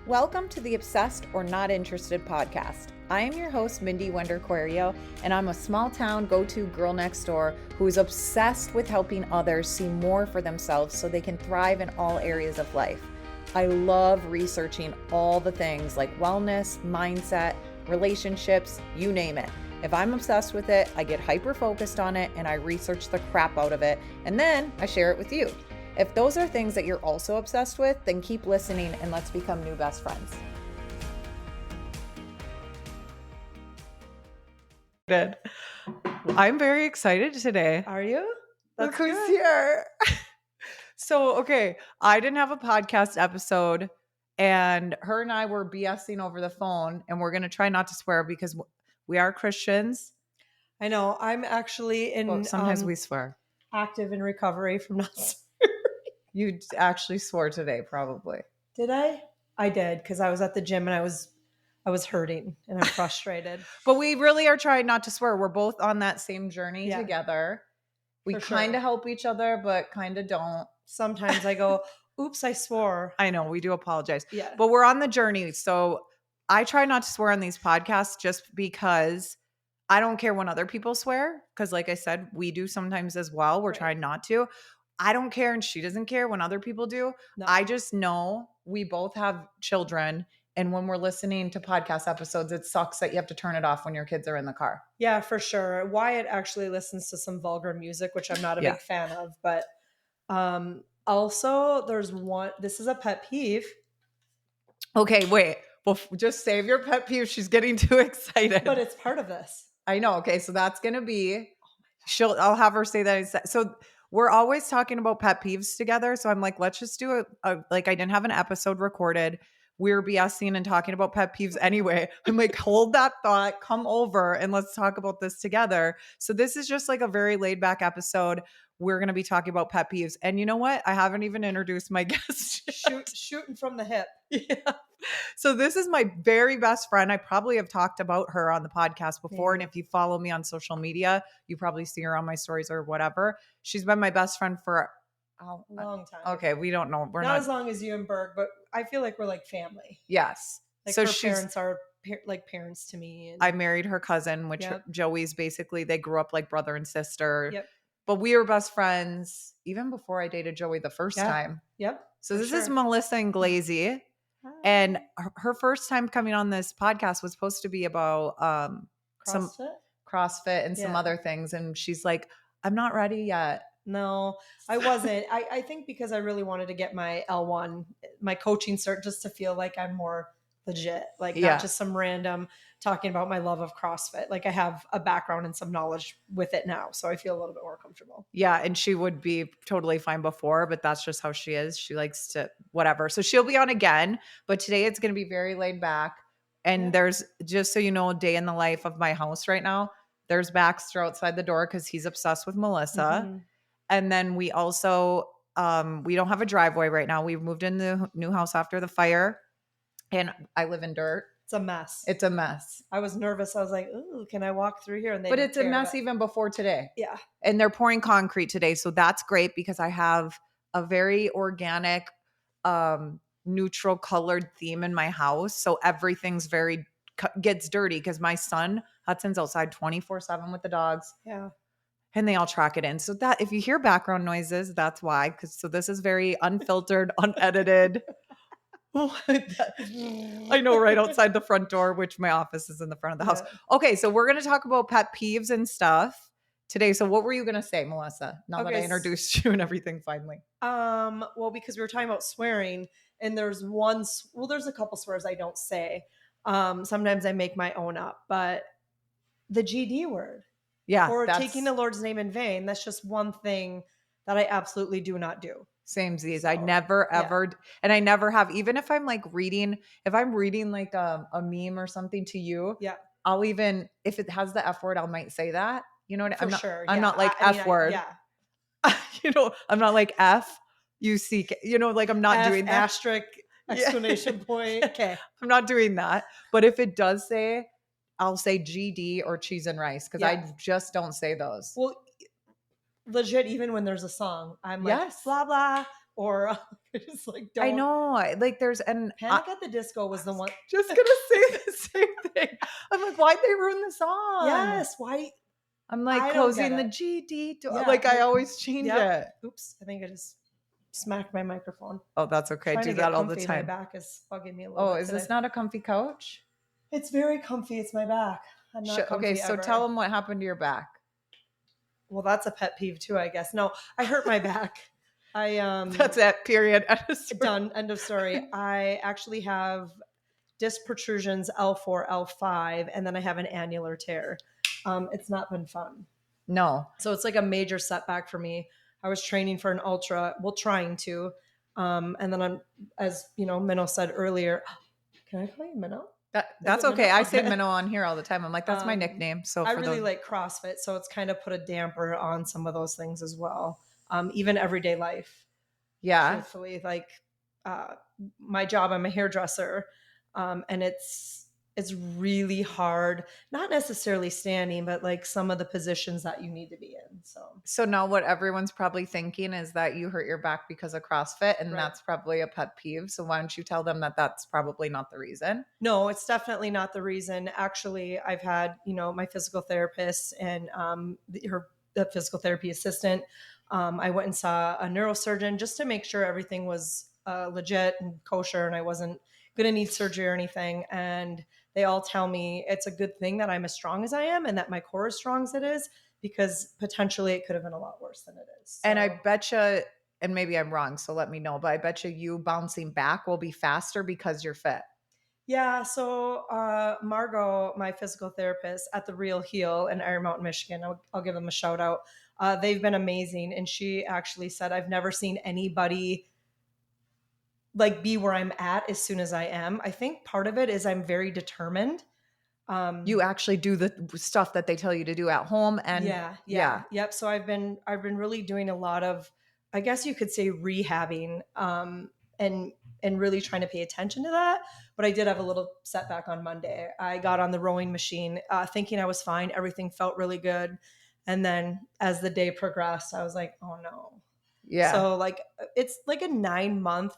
Welcome to the Obsessed or Not Interested podcast. I am your host, Mindy Wender-Querio, and I'm a small town go-to girl next door who is obsessed with helping others see more for themselves so they can thrive in all areas of life. I love researching all the things like wellness, mindset, relationships, you name it. If I'm obsessed with it, I get hyper-focused on it and I research the crap out of it, and then I share it with you. If those are things that you're also obsessed with, then keep listening and let's become new best friends. I'm very excited today. Are you? Look who's here. So, okay, I didn't have a podcast episode and her and I were BSing over the phone, and we're going to try not to swear because we are Christians. I know. I'm actually Sometimes we swear. Active in recovery from not swearing. You actually swore today, probably. Did I? I did, because I was at the gym and I was hurting and I'm frustrated. But we really are trying not to swear. We're both on that same journey together. We kind of help each other, but kind of don't. Sometimes I go, oops, I swore. I know, we do apologize. Yeah. But we're on the journey. So I try not to swear on these podcasts just because I don't care when other people swear. Because like I said, we do sometimes as well. We're trying not to. I don't care and she doesn't care when other people do. No. I just know we both have children. And when we're listening to podcast episodes, it sucks that you have to turn it off when your kids are in the car. Yeah, for sure. Wyatt actually listens to some vulgar music, which I'm not a big fan of. But also there's one, this is a pet peeve. Okay, wait. Well, just save your pet peeve. She's getting too excited. But it's part of this. I know. Okay, so that's going to be, I'll have her say that instead. So we're always talking about pet peeves together. So I'm like, let's just do like I didn't have an episode recorded. We're BSing and talking about pet peeves anyway. I'm like, hold that thought, come over and let's talk about this together. So this is just like a very laid back episode. We're going to be talking about pet peeves. And you know what? I haven't even introduced my guest. Shooting from the hip. Yeah. So this is my very best friend. I probably have talked about her on the podcast before. And if you follow me on social media, you probably see her on my stories or whatever. She's been my best friend for a long time. Okay. We don't know. We're not as long as you and Berg, but I feel like we're like family. Yes. Like so her parents are like parents to me. And I married her cousin, which Joey's basically, they grew up like brother and sister. Yep. But we were best friends even before I dated Joey the first time. Yep. So this is Melissa Inglese. And her first time coming on this podcast was supposed to be about some CrossFit and some other things. And she's like, I'm not ready yet. No, I wasn't. I think because I really wanted to get my L1, my coaching cert, just to feel like I'm more legit, like not just some random talking about my love of CrossFit. Like I have a background and some knowledge with it now. So I feel a little bit more comfortable. Yeah. And she would be totally fine before, but that's just how she is. She likes to whatever. So she'll be on again, but today it's going to be very laid back. And there's, just so you know, a day in the life of my house right now. There's Baxter outside the door because he's obsessed with Melissa. Mm-hmm. And then we also, we don't have a driveway right now. We've moved in the new house after the fire. And I live in dirt. It's a mess. It's a mess. I was nervous. I was like, ooh, can I walk through here? But it's a mess even before today. Yeah. And they're pouring concrete today. So that's great because I have a very organic, neutral colored theme in my house. So everything's gets dirty because my son, Hudson's outside 24/7 with the dogs. Yeah. And they all track it in. So that if you hear background noises, that's why. So this is very unfiltered, unedited. I know, right outside the front door, which my office is in the front of the house. Okay, so we're going to talk about pet peeves and stuff today. So what were you going to say, Melissa? Now that I introduced you and everything finally. Well, because we were talking about swearing, and there's a couple swears I don't say. Sometimes I make my own up, but the GD word. Yeah. Or taking the Lord's name in vain. That's just one thing that I absolutely do not do. Same Z's. I never ever, and I never have, even if I'm like reading like a meme or something to you, I'll even, if it has the F word, I might say that, you know what I'm not like F word. You know, I'm not like F U-C-K, you know, like I'm not doing that. Asterisk, exclamation point. Okay. I'm not doing that. But if it does say, I'll say GD or cheese and rice because I just don't say those. Well, legit, even when there's a song, I'm like, blah, blah, or I just like don't. I know. Like there's Panic at the Disco was the one. Just gonna say the same thing. I'm like, why'd they ruin the song? Yes, why? I'm like I don't closing get the it. GD. Yeah, Like I always change it. Oops, I think I just smacked my microphone. Oh, that's okay. Trying Do to that get all the comfy. time. My back is bugging me a little Oh, bit is today. this not a comfy couch? It's very comfy. It's my back. I'm not comfy Okay, so ever. tell them what happened to your back. Well, that's a pet peeve too, I guess. No, I hurt my back. That's it. Period. Done. End of story. I actually have disc protrusions L4, L5, and then I have an annular tear. It's not been fun. No. So it's like a major setback for me. I was training for an ultra, well, trying to. And then I'm, as you know, Minnow said earlier, can I call you Minnow? That's okay. Minnow? I say Minnow on here all the time. I'm like, that's my nickname. So I really like CrossFit, so it's kind of put a damper on some of those things as well. Even everyday life. Yeah. Truthfully, like my job, I'm a hairdresser, and it's really hard, not necessarily standing, but like some of the positions that you need to be in. So now what everyone's probably thinking is that you hurt your back because of CrossFit, and Right. that's probably a pet peeve. So why don't you tell them that that's probably not the reason? No, it's definitely not the reason. Actually, I've had, my physical therapist and the physical therapy assistant. I went and saw a neurosurgeon just to make sure everything was legit and kosher and I wasn't going to need surgery or anything. And they all tell me it's a good thing that I'm as strong as I am and that my core is strong as it is, because potentially it could have been a lot worse than it is. So. And I bet you, and maybe I'm wrong, so let me know, but I bet you bouncing back will be faster because you're fit. Yeah, so Margot, my physical therapist at the Real Heel in Iron Mountain, Michigan, I'll give them a shout out. They've been amazing. And she actually said, I've never seen anybody like be where I'm at as soon as I am. I think part of it is I'm very determined. You actually do the stuff that they tell you to do at home. And yep. So I've been really doing a lot of, I guess you could say, rehabbing, and really trying to pay attention to that. But I did have a little setback on Monday. I got on the rowing machine thinking I was fine. Everything felt really good. And then as the day progressed, I was like, oh no. Yeah. So like, it's like a 9-month,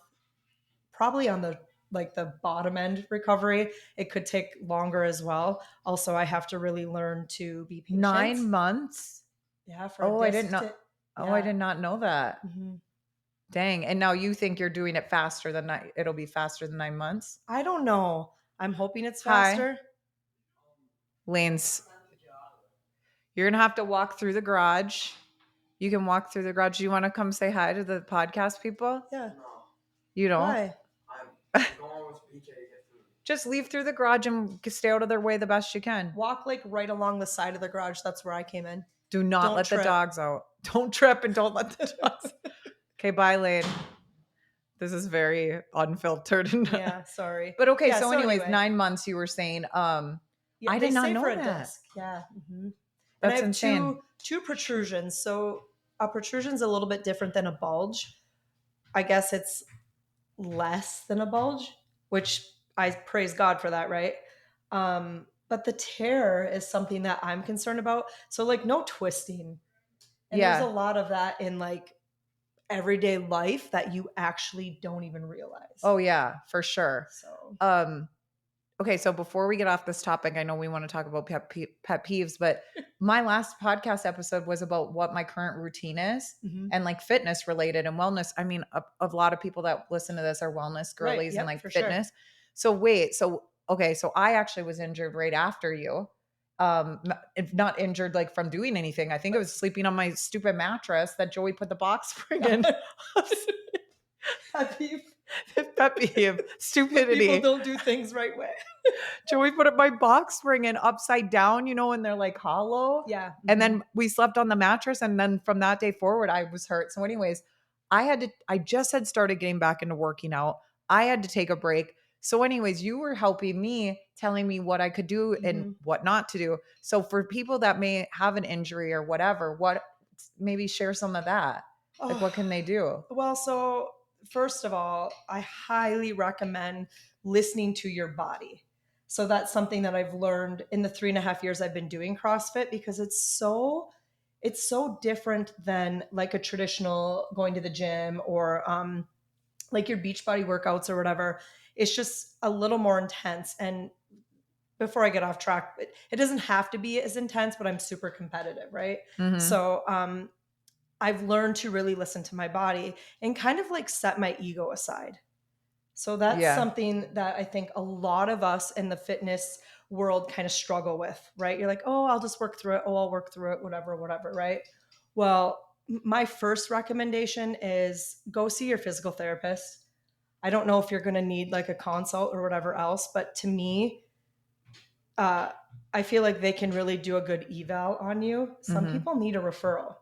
probably on the bottom end recovery. It could take longer as well. Also, I have to really learn to be patient. 9 months? Yeah. I didn't know. I did not know that. Mm-hmm. Dang. And now you think you're doing it faster than it'll be faster than 9 months? I don't know. I'm hoping it's faster. Hi. Lane's, you're going to have to walk through the garage. You can walk through the garage. Do you want to come say hi to the podcast people? Yeah. You don't? Why? I'm going with BK to get food. Just leave through the garage and stay out of their way the best you can. Walk like right along the side of the garage. That's where I came in. Do not let the dogs out. Don't trip and don't let the dogs. Okay, bye, Lane. This is very unfiltered. Yeah, sorry. But okay, so anyways, 9 months you were saying. Yeah, I did not know for that. a disc. Yeah. Mm-hmm. That's and I have insane. two protrusions. So a protrusion's a little bit different than a bulge. I guess it's less than a bulge, which I praise God for that, right? But the tear is something that I'm concerned about. So like no twisting. And there's a lot of that in like everyday life that you actually don't even realize. Oh yeah, for sure. So okay, so before we get off this topic, I know we want to talk about pet peeves, but my last podcast episode was about what my current routine is and like fitness related and wellness. I mean, a lot of people that listen to this are wellness girlies and like fitness. Sure. So wait, so I actually was injured right after you. Not injured like from doing anything. I think I was sleeping on my stupid mattress that Joey put the box spring in. Pet peeve. Stupidity. People don't do things right way. Joey put up my box spring in upside down, and they're like hollow. Yeah. And then we slept on the mattress. And then from that day forward, I was hurt. So anyways, I just had started getting back into working out. I had to take a break. So anyways, you were helping me, telling me what I could do and what not to do. So for people that may have an injury or whatever, maybe share some of that. Like what can they do? Well, so first of all, I highly recommend listening to your body. So that's something that I've learned in the 3.5 years I've been doing CrossFit, because it's so it's so different than like a traditional going to the gym or like your Beachbody workouts or whatever. It's just a little more intense. And before I get off track, it doesn't have to be as intense, but I'm super competitive, right? Mm-hmm. So I've learned to really listen to my body and kind of like set my ego aside. So that's Yeah. something that I think a lot of us in the fitness world kind of struggle with, right? You're like, oh, I'll just work through it. Oh, I'll work through it, whatever, whatever, right? Well, my first recommendation is go see your physical therapist. I don't know if you're going to need like a consult or whatever else, but to me, uh, I feel like they can really do a good eval on you. Some Mm-hmm. people need a referral.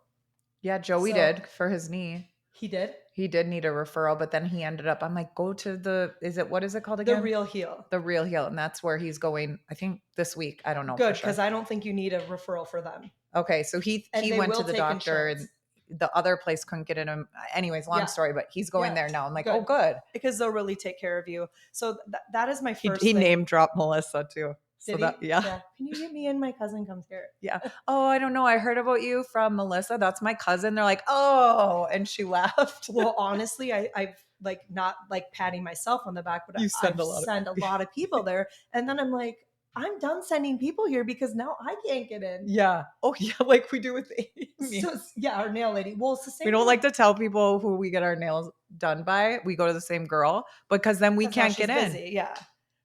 Yeah, Joey So did for his knee. he did He did need a referral, but then he ended up, I'm like, go to what is it called the again? Real Heel. The Real Heel. And that's where he's going, I think this week. I don't know Good, for sure. because I don't think you need a referral for them. Okay. So he And they went will to the take doctor insurance. and the other place couldn't get in him. Anyways, long Yeah. story, but he's going Yeah. there now. I'm like, Good. oh, good. Because they'll really take care of you. So that is my first He thing. name dropped Melissa too. So Did that, he? yeah. Can you get me in? My cousin comes here. Yeah. Oh, I don't know. I heard about you from Melissa. That's my cousin. They're like, oh, and she laughed. Well, honestly, I've like not like patting myself on the back, but You I've send a lot of- sent a lot of people there. And then I'm like, I'm done sending people here because now I can't get in. Yeah. Oh, yeah. Like we do with Amy. So yeah, our nail lady. Well, it's the same. We don't thing like to tell people who we get our nails done by. We go to the same girl because then we because now can't she's get in. busy. Yeah.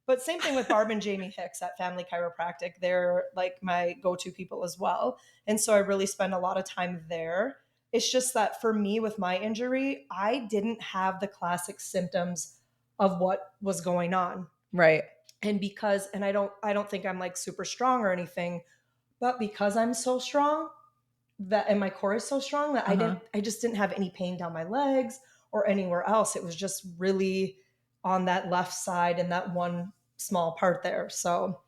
But same thing with Barb and Jamie Hicks at Family Chiropractic. They're like my go-to people as well. And so I really spend a lot of time there. It's just that for me with my injury, I didn't have the classic symptoms of what was going on. Right. And because and I don't think I'm like super strong or anything, but because I'm so strong that and my core is so strong that I just didn't have any pain down my legs or anywhere else. It was just really on that left side and that one small part there. So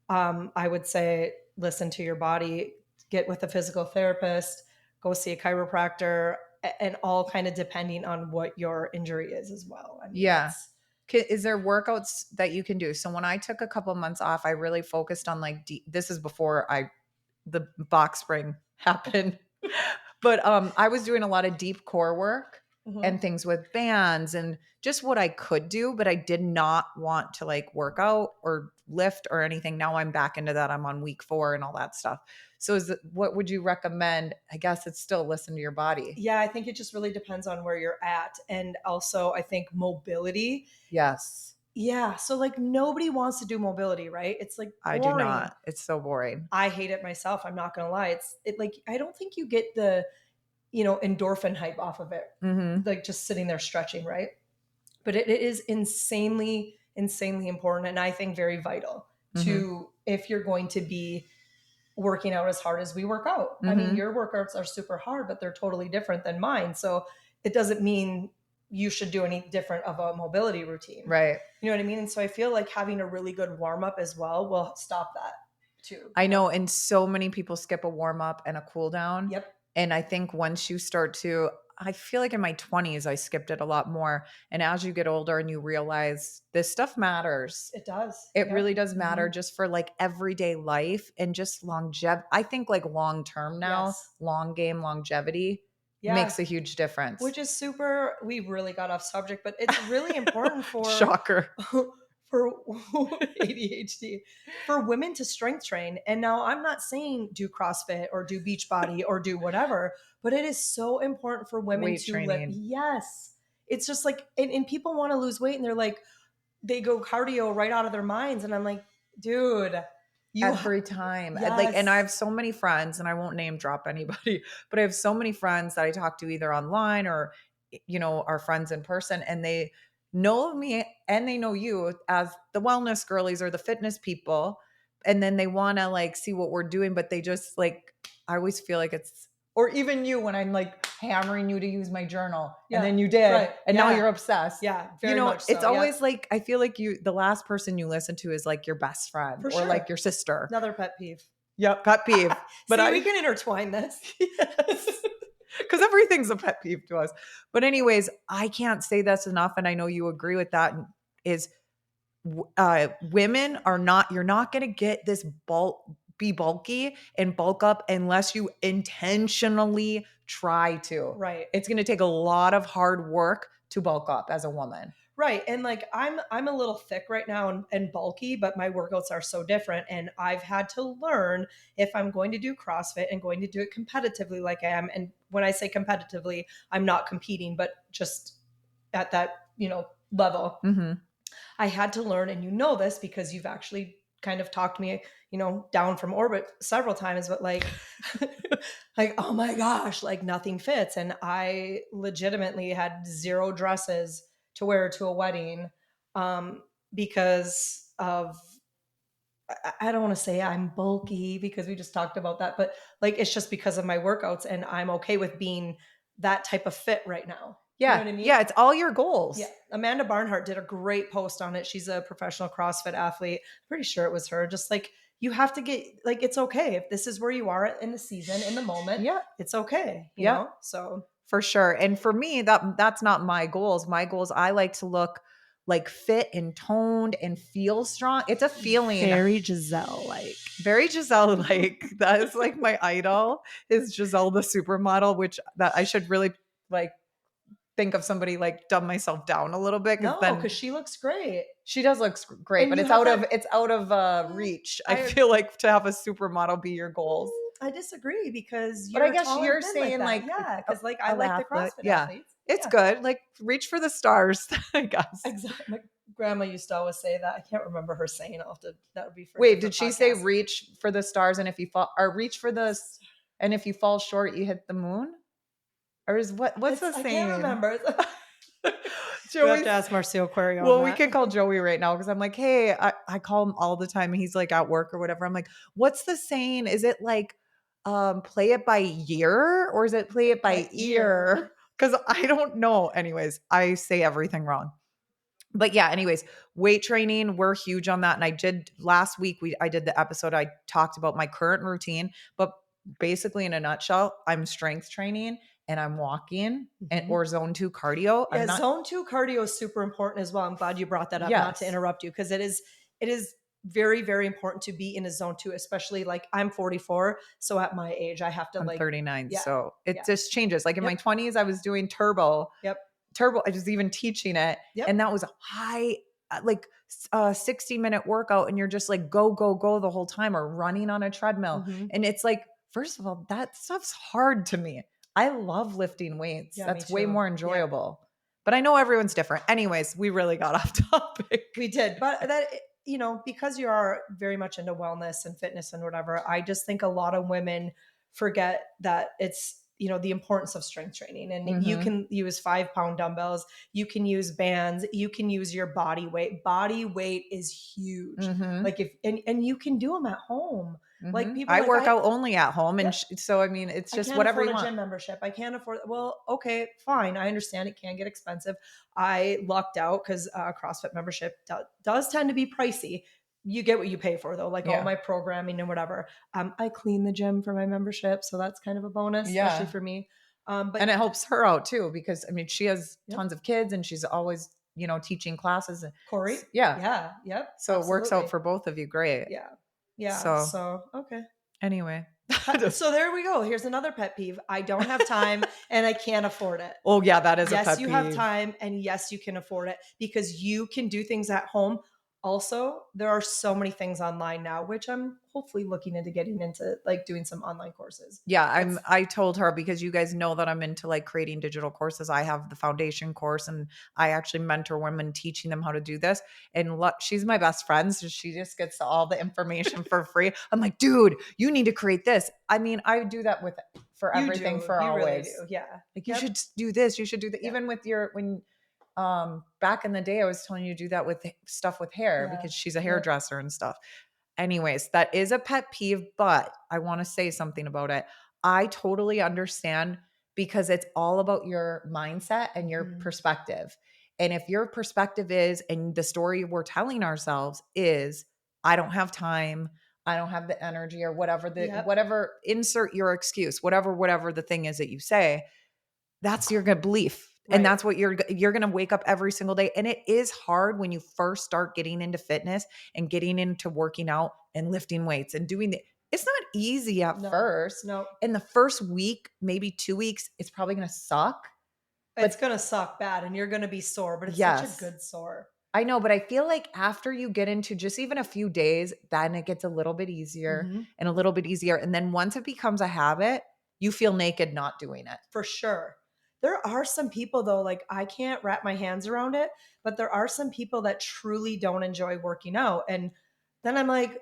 I would say listen to your body, get with a physical therapist, go see a chiropractor, and all kind of depending on what your injury is as well. I mean, Yeah. Is there workouts that you can do? So when I took a couple months off, I really focused on like this is before the box spring happened. But I was doing a lot of deep core work and things with bands and just what I could do, but I did not want to like work out or lift or anything. Now I'm back into that. I'm on week 4 and all that stuff. So what would you recommend? I guess it's still listen to your body. Yeah, I think it just really depends on where you're at. And also I think mobility. Yes. Yeah. So like nobody wants to do mobility, right? It's like boring. I do not. It's so boring. I hate it myself. I'm not gonna lie. It like I don't think you get the endorphin hype off of it. Mm-hmm. Like just sitting there stretching, right? But it is insanely important and I think very vital to if you're going to be working out as hard as we work out. I mean, your workouts are super hard, but they're totally different than mine. So it doesn't mean you should do any different of a mobility routine. Right. You know what I mean? And so I feel like having a really good warm up as well will stop that too. I know. And so many people skip a warm up and a cool down. Yep. And I think once you start to, I feel like in my 20s, I skipped it a lot more. And as you get older and you realize this stuff matters. It does. It really does matter just for like everyday life and just longevity. I think like long term now, long game longevity makes a huge difference. Which is super, we really got off subject, but it's really important for shocker. For ADHD, for women to strength train. And now I'm not saying do CrossFit or do Beachbody or do whatever, but it is so important for women weight to training. Yes. It's just like, and people want to lose weight and they're like, they go cardio right out of their minds. And I'm like, dude, every time. Yes. Like, and I have so many friends and I won't name drop anybody, but I have so many friends that I talk to either online or, our friends in person, and they know me and they know you as the wellness girlies or the fitness people. And then they want to like see what we're doing, but they just like, I always feel like it's, or even you, when I'm like hammering you to use my journal and then you did, and now you're obsessed. Yeah. Very much so. It's always like, I feel like the last person you listen to is like your best friend or like your sister. Another pet peeve. Yep. Pet peeve. But we can intertwine this. Yes. Because everything's a pet peeve to us. But anyways, I can't say this enough. And I know you agree with that women are not, you're not going to get this be bulky and bulk up unless you intentionally try to. Right. It's going to take a lot of hard work to bulk up as a woman. Right. And like I'm a little thick right now and bulky, but my workouts are so different. And I've had to learn if I'm going to do CrossFit and going to do it competitively like I am. And when I say competitively, I'm not competing, but just at that, level. Mm-hmm. I had to learn, and you know this because you've actually kind of talked me, down from orbit several times, but like, like, oh my gosh, like nothing fits. And I legitimately had 0 dresses to wear to a wedding because of, I don't want to say I'm bulky because we just talked about that, but like, it's just because of my workouts and I'm okay with being that type of fit right now. Yeah. You know what I mean? Yeah. It's all your goals. Yeah. Amanda Barnhart did a great post on it. She's a professional CrossFit athlete. Pretty sure it was her. Just like, you have to get, like, it's okay. If this is where you are in the season, in the moment, Yeah. it's okay. You Yeah. know? So for sure. And for me, that's not my goals. My goals, I like to look like fit and toned and feel strong. It's a feeling. very Giselle like. Very Giselle like. That is like my idol is Giselle the supermodel, which that I should really like think of somebody like dumb myself down a little bit. No, then because she looks great. she does look great, And but you it's have out that- of reach. I feel like to have a supermodel be your goals. I disagree because But you're I guess tall and you're thin saying that. like yeah, because like I a like the athlete. CrossFit Yeah. athletes. It's Yeah. good. Like reach for the stars, I guess. Exactly. My grandma used to always say that. I can't remember her saying. That would be for. Wait, did she say reach for the stars and if you fall or reach for the and if you fall short you hit the moon? Or is what's the saying? I can't remember. Joey, you have to ask Marcio Querio. Well, we can call Joey right now because I'm like, hey, I call him all the time. He's like at work or whatever. I'm like, what's the saying? Is it like play it by year or is it play it by ear? Because I don't know. Anyways, I say everything wrong. But yeah, anyways, weight training, we're huge on that. And I did last week, I did the episode, I talked about my current routine, but basically in a nutshell, I'm strength training and I'm walking or zone 2 cardio. Yeah, zone 2 cardio is super important as well. I'm glad you brought that up, not to interrupt you, because it is very, very important to be in a zone 2, especially like I'm 44. So at my age, I have to I'm like 39. Yeah, so it just changes. Like in my 20s, I was doing turbo. I was even teaching it. And that was a high, like 60-minute workout. And you're just like, go, go, go the whole time or running on a treadmill. And it's like, first of all, that stuff's hard to me. I love lifting weights. Yeah, That's me way too. more enjoyable. But I know everyone's different. Anyways, we really got off topic. We did. But that, because you are very much into wellness and fitness and whatever, I just think a lot of women forget that it's, the importance of strength training. And you can use 5-pound dumbbells, you can use bands, you can use your body weight. Body weight is huge. Like and you can do them at home. Like people, I work out only at home. And so, I mean, it's just whatever you want. I can't afford a gym membership. I can't afford, well, okay, fine. I understand it can get expensive. I lucked out because CrossFit membership does tend to be pricey. You get what you pay for though, like all my programming and whatever. I clean the gym for my membership. So that's kind of a bonus, especially for me. And it helps her out too, because I mean, she has tons of kids and she's always, teaching classes. Corey? Yeah. Yep. So it works out for both of you. Great. Yeah. Yeah. So okay. Anyway. So there we go. Here's another pet peeve. I don't have time and I can't afford it. Oh yeah, that is a pet peeve. Yes, you have time and yes, you can afford it because you can do things at home. Also, there are so many things online now, which I'm hopefully looking into getting into, like doing some online courses. Yeah, I told her, because you guys know that I'm into like creating digital courses. I have the foundation course and I actually mentor women teaching them how to do this. And look, she's my best friend, so she just gets all the information for free. I'm like, dude, you need to create this. I mean, I do that for everything for you always. Really do. Yeah. Like you should do this. You should do that. Even with back in the day, I was telling you to do that with stuff with hair because she's a hairdresser and stuff. Anyways, that is a pet peeve, but I want to say something about it. I totally understand because it's all about your mindset and your perspective. And if your perspective is, and the story we're telling ourselves is, I don't have time, I don't have the energy, or whatever whatever, insert your excuse, whatever the thing is that you say, that's your good belief. Right. And that's what you're going to wake up every single day. And it is hard when you first start getting into fitness and getting into working out and lifting weights and doing it's not easy at first. No, In the first week, maybe 2 weeks, it's probably going to suck. it's going to suck bad and you're going to be sore, but it's such a good sore. I know, but I feel like after you get into just even a few days, then it gets a little bit easier and a little bit easier. And then once it becomes a habit, you feel naked not doing it. For sure. There are some people though, like I can't wrap my hands around it, but there are some people that truly don't enjoy working out. And then I'm like,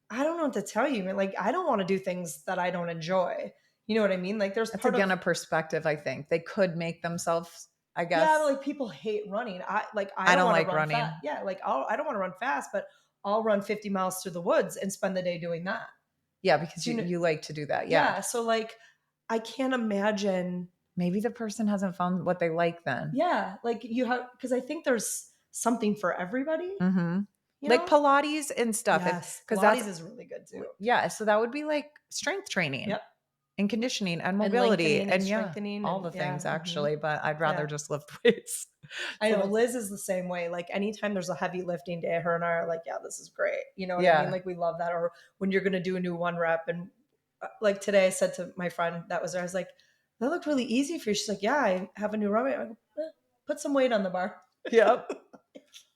I don't know what to tell you. Like, I don't want to do things that I don't enjoy. You know what I mean? Like there's That's again a perspective, I think. They could make themselves, I guess. Yeah, like people hate running. I don't like want to run running. Yeah, like I don't want to run fast, but I'll run 50 miles through the woods and spend the day doing that. Yeah, because you like to do that. Yeah. So like I can't imagine. Maybe the person hasn't found what they like then. Yeah. Like you have, because I think there's something for everybody. Mm-hmm. Like Pilates and stuff. Yes. Because Pilates is really good too. Yeah. So that would be like strength training. Yep. And conditioning and mobility and strengthening all the things actually, but I'd rather just lift weights. I know Liz is the same way. Like anytime there's a heavy lifting day, her and I are like, yeah, this is great. You know what I mean? Like we love that. Or when you're going to do a new 1 rep and like today I said to my friend that was there, I was like, that looked really easy for you. She's like, yeah, I have a new rep. I go, put some weight on the bar. Yep.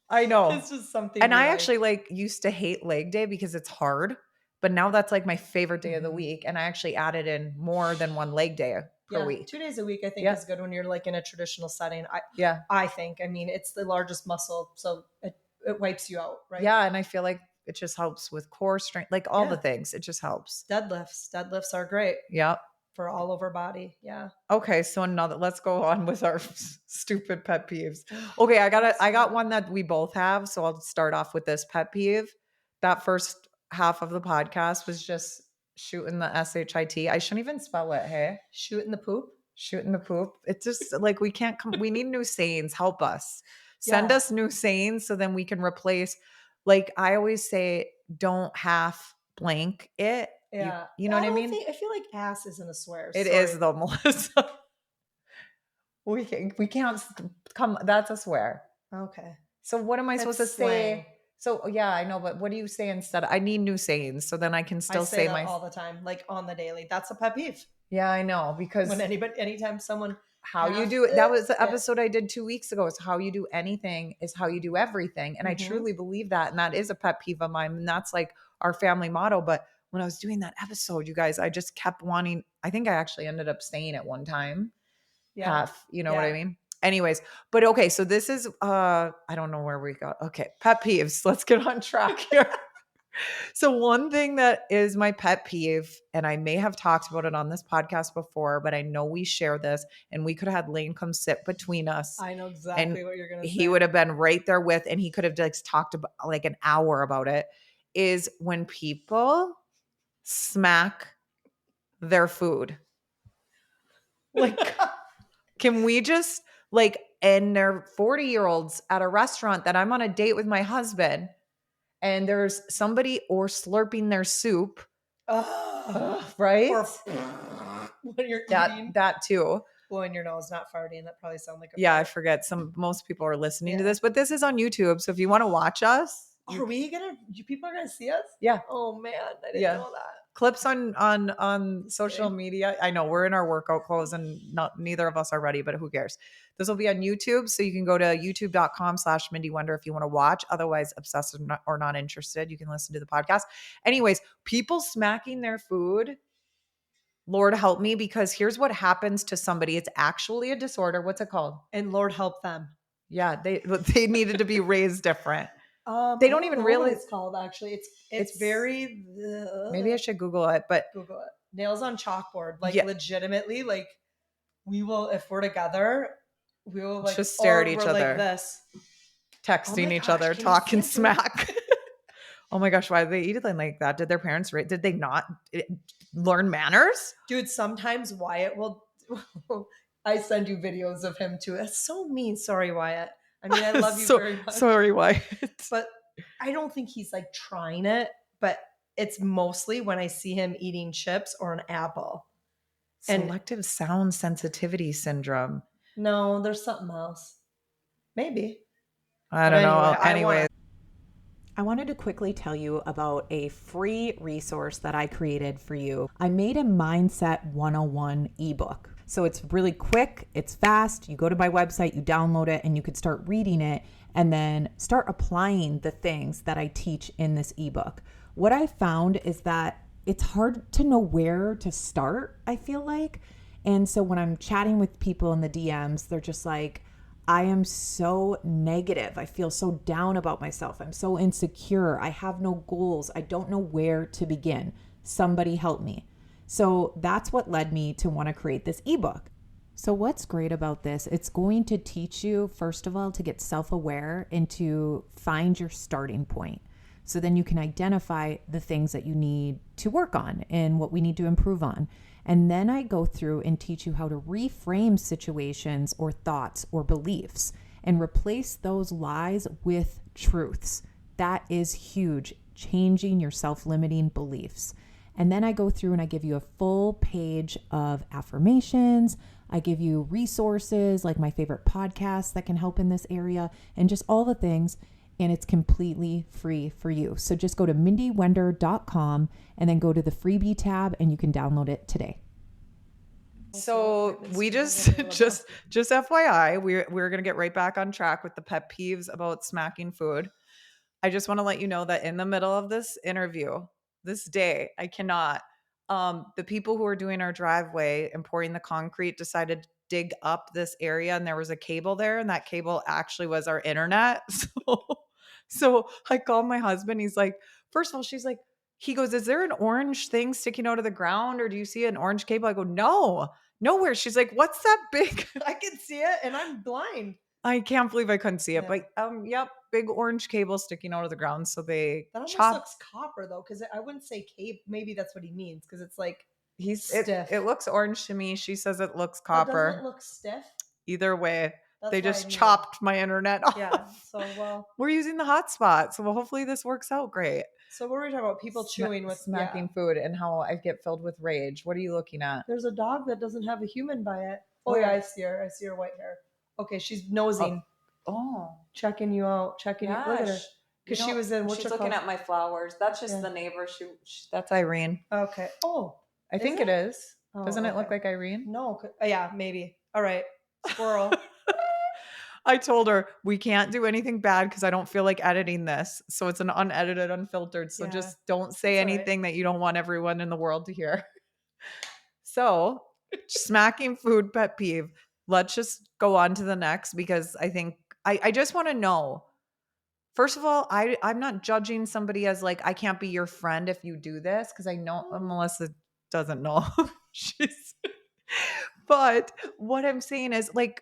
I know. It's just something. And I actually like used to hate leg day because it's hard. But now that's like my favorite day of the week. And I actually added in more than 1 leg day per week. 2 days a week, I think is good when you're like in a traditional setting. I think, I mean, it's the largest muscle. So it wipes you out, right? Yeah. And I feel like it just helps with core strength, like all the things. It just helps. Deadlifts are great. Yep. For all over body. Yeah. Okay. So let's go on with our stupid pet peeves. Okay. I got one that we both have. So I'll start off with this pet peeve. That first half of the podcast was just shooting the SHIT. I shouldn't even spell it. Hey, shooting the poop. It's just like we can't come. We need new sayings. Help us. Send us new sayings so then we can replace. Like I always say, don't half blank it. Yeah, you know what I mean. I feel like ass isn't a swear. It is though, Melissa. we can't come. That's a swear. Okay. So what am I supposed to say? So yeah, I know, but what do you say instead? I need new sayings so then I can still say that all the time, like on the daily. That's a pet peeve. Yeah, I know, because when anytime someone how you do it, that was the episode I did 2 weeks ago. It's how you do anything is how you do everything. And I truly believe that. And that is a pet peeve of mine. And that's like our family motto. But when I was doing that episode, you guys, I just kept wanting, I think I actually ended up saying it one time. Yeah. You know what I mean? Anyways, but okay. So this is, I don't know where we got. Okay. Pet peeves. Let's get on track here. So one thing that is my pet peeve, and I may have talked about it on this podcast before, but I know we share this, and we could have had Lane come sit between us. I know exactly what you're going to say. He would have been right there with, and he could have just talked about like an hour about it, is when people smack their food. Like, can we just like, and they're 40-year-olds at a restaurant that I'm on a date with my husband, and there's somebody or slurping their soup, right? Or when you're eating. That too. Blowing your nose, not farting. That probably sounds like a I forget. Most people are listening to this, but this is on YouTube. So if you want to watch us. Are we people are going to see us? Yeah. Oh man, I didn't know that. Clips on social media. I know we're in our workout clothes and neither of us are ready, but who cares? This will be on YouTube. So you can go to youtube.com/Mindy Wender if you want to watch. Otherwise, obsessed or not interested, you can listen to the podcast. Anyways, people smacking their food. Lord help me, because here's what happens to somebody. It's actually a disorder. What's it called? And Lord help them. Yeah, they needed to be raised different. They don't even realize it's called. Actually, it's very. Maybe I should Google it, but Google it. Nails on chalkboard, like legitimately, like we will, if we're together, we will like just stare at each other, like this, texting each other, talking smack. Oh my gosh, why did they eat it like that? Did their parents did they not learn manners? Dude, sometimes Wyatt will. I send you videos of him too. That's so mean. Sorry, Wyatt. I mean, I love you very much. Sorry, Wyatt. But I don't think he's like trying it, but it's mostly when I see him eating chips or an apple. Selective sound sensitivity syndrome. No, there's something else. Maybe. I don't know. Anyway. I wanted to quickly tell you about a free resource that I created for you. I made a Mindset 101 ebook. So it's really quick, it's fast. You go to my website, you download it, and you could start reading it and then start applying the things that I teach in this ebook. What I found is that it's hard to know where to start, I feel like. And so when I'm chatting with people in the DMs, they're just like, I am so negative. I feel so down about myself. I'm so insecure. I have no goals. I don't know where to begin. Somebody help me. So that's what led me to want to create this ebook. So what's great about this? It's going to teach you, first of all, to get self-aware and to find your starting point. So then you can identify the things that you need to work on and what we need to improve on. And then I go through and teach you how to reframe situations or thoughts or beliefs and replace those lies with truths. That is huge, changing your self-limiting beliefs. And then I go through and I give you a full page of affirmations. I give you resources like my favorite podcasts that can help in this area and just all the things. And it's completely free for you. So just go to mindywender.com and then go to the freebie tab and you can download it today. So we just FYI, we're going to get right back on track with the pet peeves about smacking food. I just want to let you know that in the middle of this interview, this day, I cannot, the people who are doing our driveway and pouring the concrete decided to dig up this area and there was a cable there and that cable actually was our internet. So I called my husband. He's like, first of all, he goes, is there an orange thing sticking out of the ground or do you see an orange cable? I go, no, nowhere. She's like, what's that big? I can see it and I'm blind. I can't believe I couldn't see it, Yeah. but yep, big orange cable sticking out of the ground. So they That almost chop. looks copper though, because I wouldn't say cable. Maybe that's what he means, because it's like Stiff. It looks orange to me. She says it looks But copper. doesn't it look stiff? Either way, That's they why just I knew. chopped my internet off. Yeah. So well, We're using the hotspot, so hopefully this works out great. so what were we talking about? People chewing with smacking food and how I get filled with rage. What are you looking at? There's a dog that doesn't have a human by it. Oh Where? yeah, I see her. I see her white hair. Okay, she's nosing, Oh, checking you out, checking you. Look at her. Because she was in. She's looking at my flowers. That's just the neighbor. That's Irene. Okay. Oh, I think it is. Oh, Doesn't it okay. look like Irene? No. Yeah, maybe. All right. Squirrel. I told her we can't do anything bad because I don't feel like editing this. So it's an unedited, unfiltered. So just don't say anything that you don't want everyone in the world to hear. So smacking food pet peeve. Let's just go on to the next because I think I just want to know. First of all, I'm not judging somebody as like, I can't be your friend if you do this because I know Melissa doesn't know. But what I'm saying is like,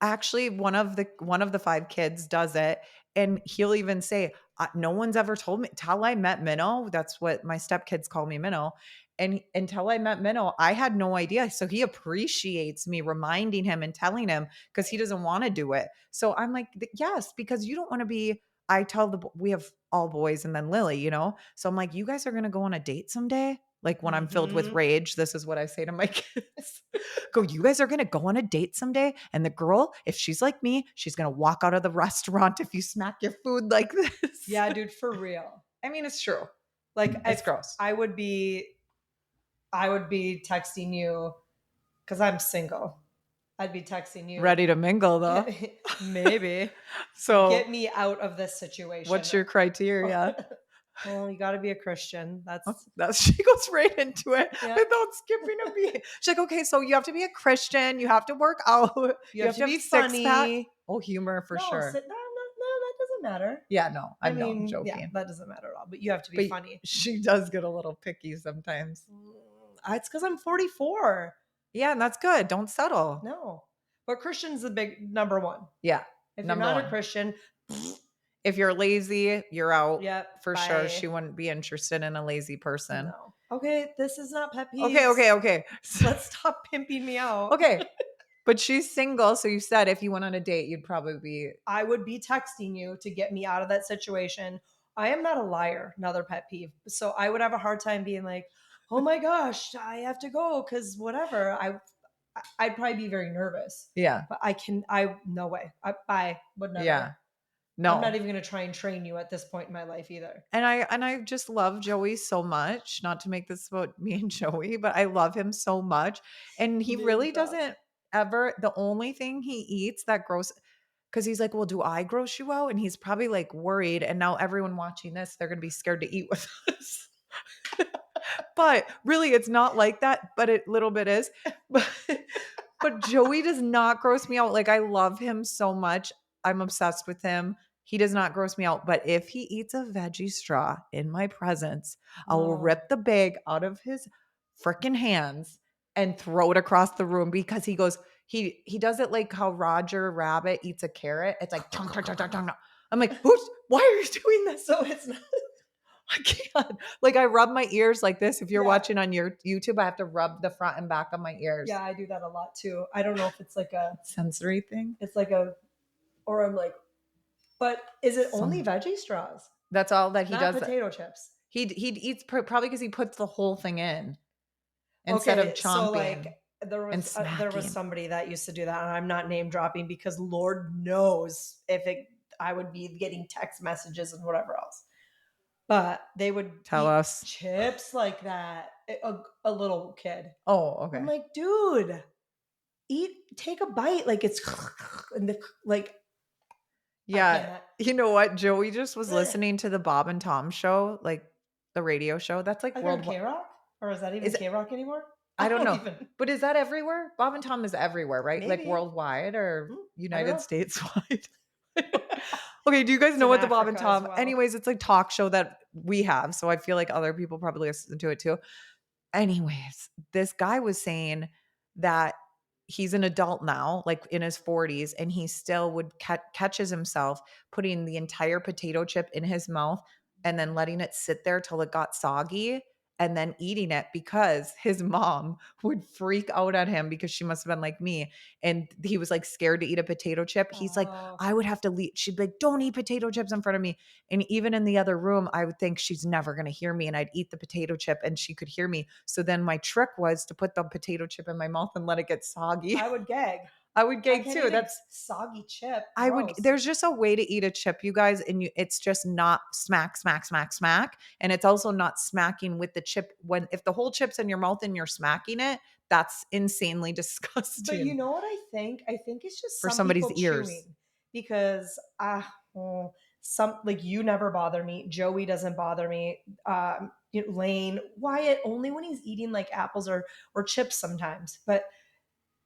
actually one of the 5 kids does it and he'll even say no one's ever told me till I met Minnow. That's what my stepkids call me, Minnow. And until I met Minnow, I had no idea. So he appreciates me reminding him and telling him because he doesn't want to do it. So I'm like, yes, because you don't want to be. I tell we have all boys and then Lily, you know. So I'm like, you guys are gonna go on a date someday. Like when I'm filled with rage, this is what I say to my kids. Go, you guys are going to go on a date someday. And the girl, if she's like me, she's going to walk out of the restaurant if you smack your food like this. Yeah, dude, for real. I mean, it's true. Like it's gross. I would be texting you because I'm single. I'd be texting you. Ready to mingle though. Maybe. So get me out of this situation. What's your criteria? Well, you got to be a Christian. That's she goes right into it without skipping a beat. She's like, okay, so you have to be a Christian. You have to work out. You have to be funny. Oh, humor for sure. No, that doesn't matter. Yeah, no, I'm joking. Yeah, that doesn't matter at all. But you have to be funny. She does get a little picky sometimes. It's because I'm 44. Yeah, and that's good. Don't settle. No, but Christian's the big number one. Yeah, if you're not a Christian. If you're lazy, you're out. Yep, for sure. She wouldn't be interested in a lazy person. No. Okay, this is not pet peeves. Okay. Let's stop pimping me out. Okay. But she's single, so you said if you went on a date, you'd probably be... I would be texting you to get me out of that situation. I am not a liar, another pet peeve. So I would have a hard time being like, oh my gosh, I have to go because whatever. I'd probably be very nervous. Yeah. But no way. I would never. Yeah. No. I'm not even going to try and train you at this point in my life either. And I just love Joey so much. Not to make this about me and Joey, but I love him so much. And he really doesn't ever, the only thing he eats that gross, because he's like, well, do I gross you out? And he's probably like worried. And now everyone watching this, they're going to be scared to eat with us. But really, it's not like that, but it little bit is. But Joey does not gross me out. Like, I love him so much. I'm obsessed with him. He does not gross me out. But if he eats a veggie straw in my presence, I will rip the bag out of his freaking hands and throw it across the room, because he goes, he does it like how Roger Rabbit eats a carrot. It's like, tung, tung, tung, tung, tung. I'm like, why are you doing this? So it's not. I can't. Like, I rub my ears like this. If you're watching on your YouTube, I have to rub the front and back of my ears. Yeah, I do that a lot too. I don't know if it's like a sensory thing. It's like or I'm like, but is it only veggie straws? That's all that he Not does. Potato chips. He eats probably because he puts the whole thing in instead of chomping. So like there was somebody that used to do that, and I'm not name dropping because Lord knows I would be getting text messages and whatever else. But they would tell us chips like that. A little kid. Oh, okay. I'm like, dude, take a bite. Like it's like. Yeah. You know what? Joey just was listening to the Bob and Tom show, like the radio show. That's like worldwide. K-Rock? Or is that even K-Rock anymore? I don't know. But is that everywhere? Bob and Tom is everywhere, right? Maybe. Like worldwide or United States wide? Okay, do you guys know what the Bob and Tom? Well. Anyways, it's like talk show that we have, so I feel like other people probably listen to it too. Anyways, this guy was saying that he's an adult now, like in his 40s, and he still would catches himself putting the entire potato chip in his mouth and then letting it sit there till it got soggy and then eating it, because his mom would freak out at him because she must have been like me. And he was like scared to eat a potato chip. He's like, I would have to leave. She'd be like, don't eat potato chips in front of me. And even in the other room, I would think she's never going to hear me. And I'd eat the potato chip and she could hear me. So then my trick was to put the potato chip in my mouth and let it get soggy. I would gag. I would gag too. That's soggy chip. Gross. There's just a way to eat a chip, you guys, and it's just not smack, smack, smack, smack. And it's also not smacking with the chip. If the whole chip's in your mouth and you're smacking it, that's insanely disgusting. But you know what I think? I think it's just for somebody's ears. Because like you never bother me. Joey doesn't bother me. Lane, Wyatt, only when he's eating like apples or chips sometimes. But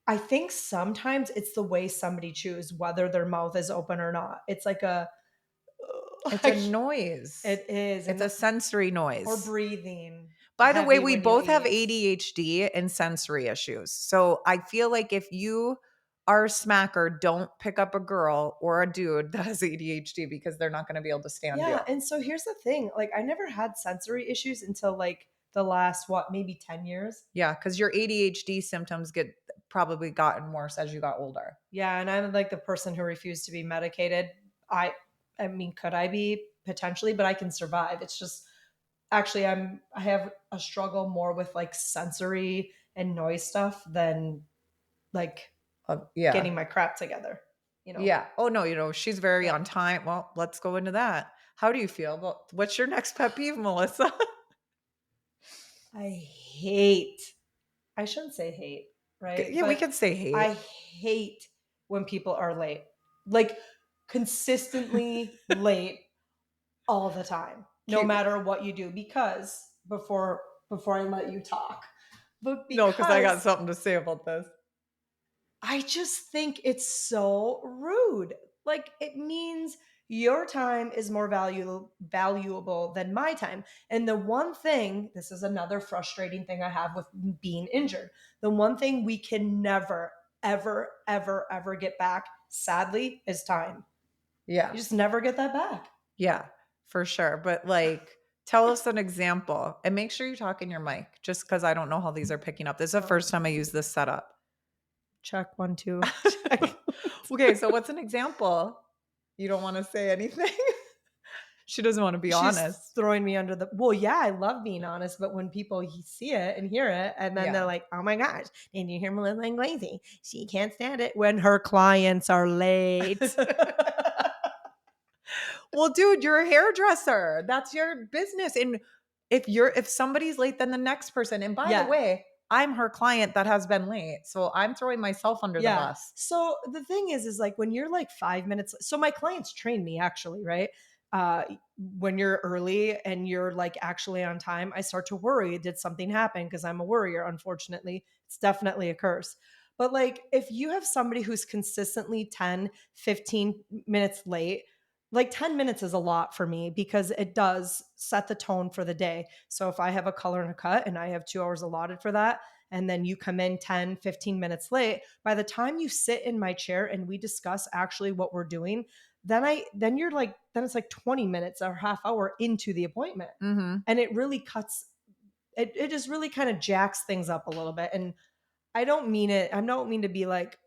I think sometimes it's the way somebody chews, whether their mouth is open or not. It's like it's a noise. It is. It's a sensory noise. Or breathing. By the way, we both have ADHD and sensory issues. So I feel like if you are a smacker, don't pick up a girl or a dude that has ADHD, because they're not going to be able to stand you. Yeah, and so here's the thing. Like, I never had sensory issues until like the last, maybe 10 years? Yeah, because your ADHD symptoms probably gotten worse as you got older. Yeah, and I'm like the person who refused to be medicated. I mean, could I be? Potentially, but I can survive. It's just, actually, I have a struggle more with like sensory and noise stuff than like getting my crap together. You know? Yeah. Oh, no, she's very on time. Well, let's go into that. How do you feel? Well, what's your next pet peeve, Melissa? I shouldn't say hate, right? Yeah, but we can say hate. I hate when people are late, like consistently late all the time, no matter what you do. Because before I let you talk, because I got something to say about this. I just think it's so rude. Like, it means your time is more valuable than my time. And the one thing, this is another frustrating thing I have with being injured. The one thing we can never, ever, ever, ever get back, sadly, is time. Yeah. You just never get that back. Yeah, for sure. But like, tell us an example, and make sure you talk in your mic, just because I don't know how these are picking up. This is the first time I use this setup. Check 1, 2. Check. Okay, so what's an example? You don't want to say anything? She doesn't want to be honest. Throwing me under the... Well, yeah, I love being honest, but when people see it and hear it, and then they're like, oh my gosh, did you hear Melissa Inglese? She can't stand it when her clients are late. Well, dude, you're a hairdresser. That's your business. And if somebody's late, then the next person. And by the way, I'm her client that has been late. So I'm throwing myself under the bus. So the thing is like when you're like 5 minutes, so my clients train me actually, right? When you're early and you're like actually on time, I start to worry. Did something happen? Because I'm a worrier, unfortunately. It's definitely a curse. But like if you have somebody who's consistently 10, 15 minutes late, like 10 minutes is a lot for me because it does set the tone for the day. So if I have a color and a cut and I have 2 hours allotted for that, and then you come in 10, 15 minutes late, by the time you sit in my chair and we discuss actually what we're doing, then it's like 20 minutes or half hour into the appointment. Mm-hmm. And it really it just really kind of jacks things up a little bit. And I don't mean to be like,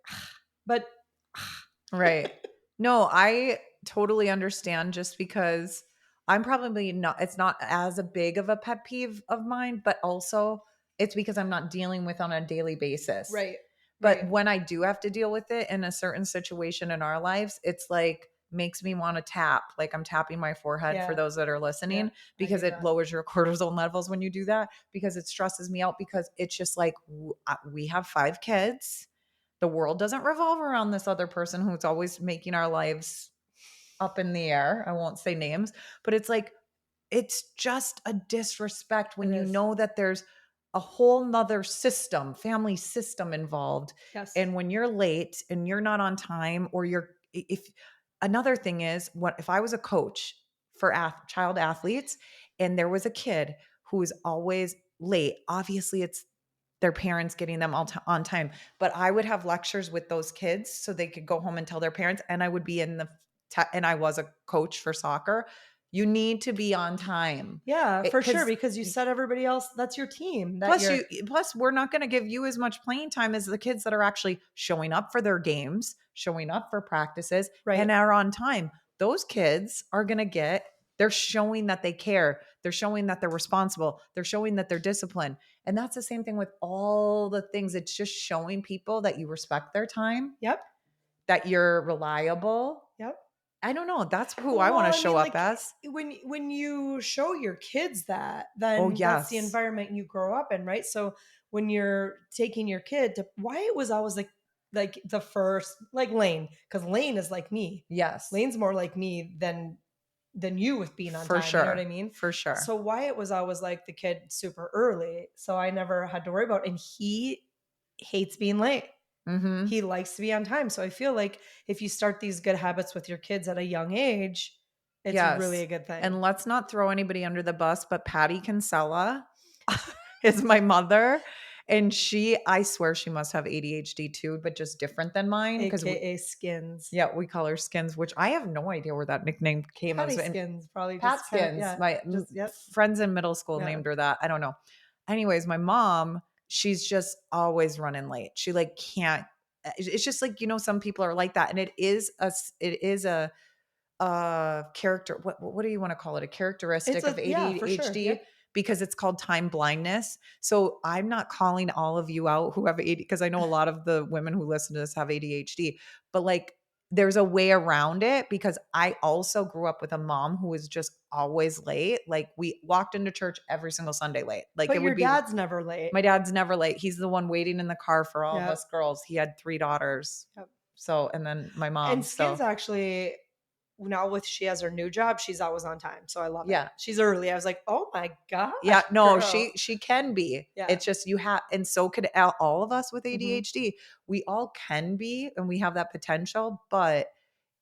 but Right. No, I totally understand just because I'm probably not, it's not as a big of a pet peeve of mine, but also it's because I'm not dealing with on a daily basis. right. But right. when I do have to deal with it in a certain situation in our lives, it's like makes me want to tap. Like I'm tapping my forehead for those that are listening because it lowers your cortisol levels when you do that, because it stresses me out, because it's just like we have 5 kids. The world doesn't revolve around this other person who's always making our lives up in the air. I won't say names, but it's like, it's just a disrespect when you know that there's a whole nother system, family system involved. Yes. And when you're late and you're not on time, or if another thing is, what if I was a coach for child athletes and there was a kid who is always late? Obviously it's their parents getting them all on time, but I would have lectures with those kids so they could go home and tell their parents. And I would be in and I was a coach for soccer. You need to be on time. Yeah, for sure, because you said everybody else, that's your team. Plus we're not going to give you as much playing time as the kids that are actually showing up for their games, showing up for practices, and are on time. Those kids are going to they're showing that they care. They're showing that they're responsible. They're showing that they're disciplined. And that's the same thing with all the things. It's just showing people that you respect their time. Yep. That you're reliable. Yep. I don't know. That's who I want to show up as. When you show your kids that, then that's the environment you grow up in, right? So when you're taking your kid to, why it was always like the first, like Lane, because Lane is like me. Yes. Lane's more like me than you with being on for time. Sure. You know what I mean? For sure. So Wyatt was always like the kid super early. So I never had to worry about it. And he hates being late. Mm-hmm. He likes to be on time. So I feel like if you start these good habits with your kids at a young age, it's really a good thing. And let's not throw anybody under the bus, but Patty Kinsella is my mother. And I swear she must have ADHD too, but just different than mine. AKA Skins. Yeah, we call her Skins, which I have no idea where that nickname came from. Skins, probably. Pat Skins. My friends in middle school named her that. I don't know. Anyways, my mom, she's just always running late. She like can't. It's just like, some people are like that, and it is a character. What do you want to call it? A characteristic of ADHD. Sure. Because it's called time blindness. So I'm not calling all of you out who have ADHD, because I know a lot of the women who listen to this have ADHD, but like there's a way around it, because I also grew up with a mom who was just always late. Like we walked into church every single Sunday late. Like but your dad's never late. My dad's never late. He's the one waiting in the car for all of us girls. He had 3 daughters. Yep. So, and then my mom. And Skins actually, now she has her new job, she's always on time. So I love it. She's early. I was like, oh my God. Yeah, no, girl. she can be. Yeah. It's just and so could all of us with ADHD. Mm-hmm. We all can be, and we have that potential, but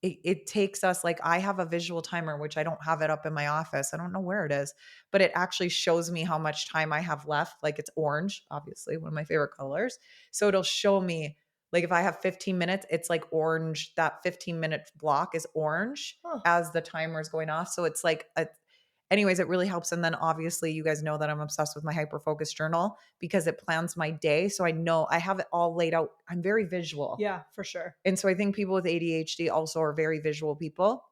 it takes us, like I have a visual timer, which I don't have it up in my office. I don't know where it is, but it actually shows me how much time I have left. Like it's orange, obviously one of my favorite colors. So it'll show me, like if I have 15 minutes, it's like orange. That 15-minute block is orange as the timer is going off. So it's like anyways, it really helps. And then obviously you guys know that I'm obsessed with my hyper-focus journal, because it plans my day. So I know I have it all laid out. I'm very visual. Yeah, for sure. And so I think people with ADHD also are very visual people,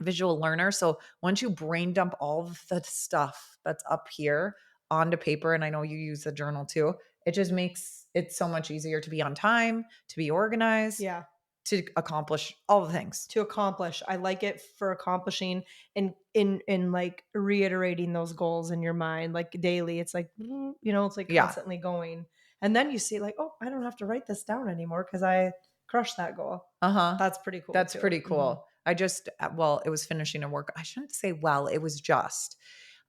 visual learners. So once you brain dump all of the stuff that's up here onto paper, and I know you use the journal too, it just makes it so much easier to be on time, to be organized. Yeah. to accomplish all the things. To accomplish. I like it for accomplishing and in like reiterating those goals in your mind, like daily. It's like, it's like Yeah. constantly going. And then you see like, oh, I don't have to write this down anymore because I crushed that goal. Uh-huh. That's pretty cool. That's too. pretty cool. I just, it was finishing a work. I shouldn't say, it was just,